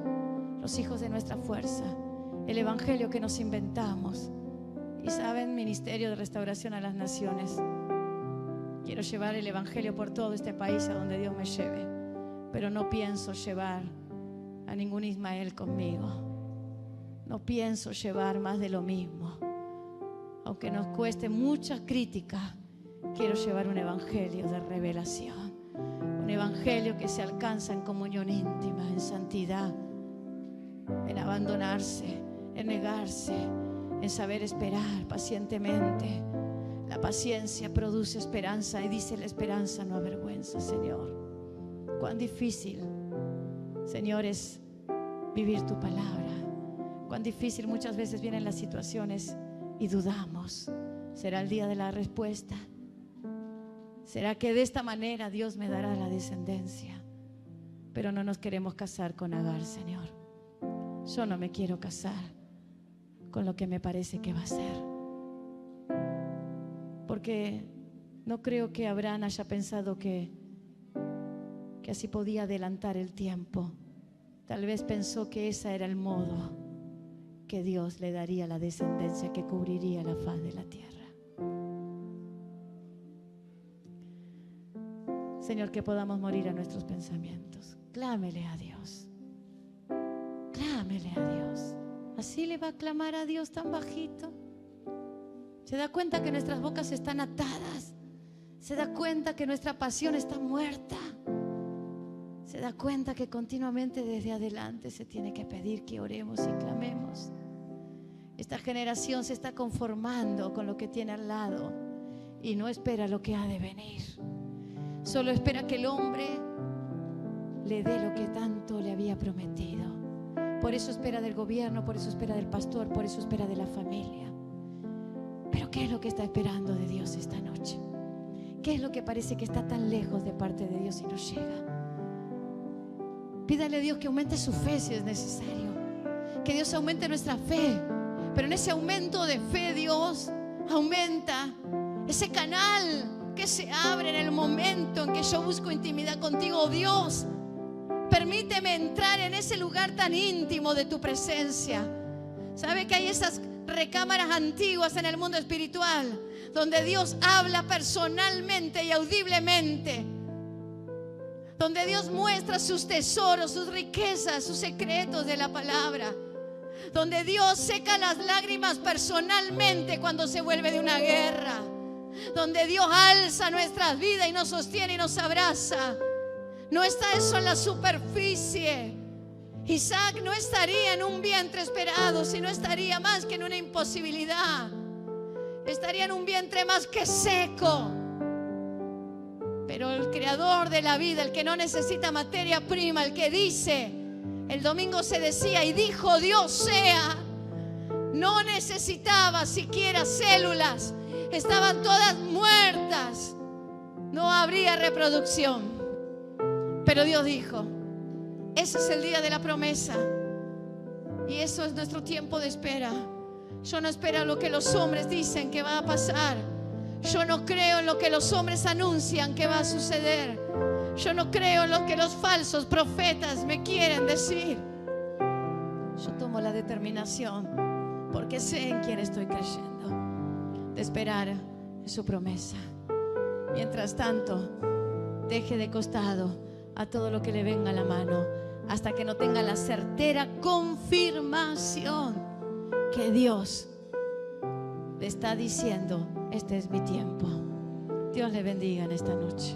los hijos de nuestra fuerza, el evangelio que nos inventamos. Y saben, ministerio de restauración a las naciones. Quiero llevar el evangelio por todo este país a donde Dios me lleve, pero no pienso llevar a ningún Ismael conmigo. No pienso llevar más de lo mismo. Aunque nos cueste mucha crítica, quiero llevar un evangelio de revelación, un evangelio que se alcanza en comunión íntima, en santidad, en abandonarse, en negarse, en saber esperar pacientemente. La paciencia produce esperanza y dice: la esperanza no avergüenza, Señor. Cuán difícil, Señor, es vivir tu palabra. Cuán difícil muchas veces vienen las situaciones y dudamos. ¿Será el día de la respuesta? ¿Será que de esta manera Dios me dará la descendencia? Pero no nos queremos casar con Agar, Señor. Yo no me quiero casar con lo que me parece que va a ser. porque no creo que Abraham haya pensado que así podía adelantar el tiempo. Tal vez pensó que ese era el modo que Dios le daría la descendencia que cubriría la faz de la tierra. Señor, que podamos morir a nuestros pensamientos. Clámele a Dios. Clámele a Dios. Así le va a clamar a Dios tan bajito. Se da cuenta que nuestras bocas están atadas. Se da cuenta que nuestra pasión está muerta. Se da cuenta que continuamente desde adelante se tiene que pedir que oremos y clamemos. Esta generación se está conformando con lo que tiene al lado y no espera lo que ha de venir. Solo espera que el hombre le dé lo que tanto le había prometido. Por eso espera del gobierno, por eso espera del pastor, por eso espera de la familia. Pero ¿qué es lo que está esperando de Dios esta noche? ¿Qué es lo que parece que está tan lejos de parte de Dios y no llega? Pídale a Dios que aumente su fe si es necesario. Que Dios aumente nuestra fe. Pero en ese aumento de fe Dios aumenta ese canal que se abre en el momento en que yo busco intimidad contigo. Dios, permíteme entrar en ese lugar tan íntimo de tu presencia. ¿Sabe que hay esas recámaras antiguas en el mundo espiritual donde Dios habla personalmente y audiblemente? Donde Dios muestra sus tesoros, sus riquezas, sus secretos de la palabra. Donde Dios seca las lágrimas personalmente cuando se vuelve de una guerra. Donde Dios alza nuestras vidas y nos sostiene y nos abraza. No está eso en la superficie. Isaac no estaría en un vientre esperado, sino estaría más que en una imposibilidad. Estaría en un vientre más que seco. Pero el creador de la vida, el que no necesita materia prima, el que dice, el domingo se decía y dijo Dios sea, no necesitaba siquiera células, estaban todas muertas, no habría reproducción. Pero Dios dijo, ese es el día de la promesa y eso es nuestro tiempo de espera. Yo no espero lo que los hombres dicen que va a pasar. Yo no creo en lo que los hombres anuncian que va a suceder. Yo no creo en lo que los falsos profetas me quieren decir. Yo tomo la determinación, porque sé en quién estoy creyendo, de esperar en su promesa. Mientras tanto, deje de costado a todo lo que le venga a la mano, hasta que no tenga la certera confirmación que Dios le está diciendo, este es mi tiempo. Dios le bendiga en esta noche.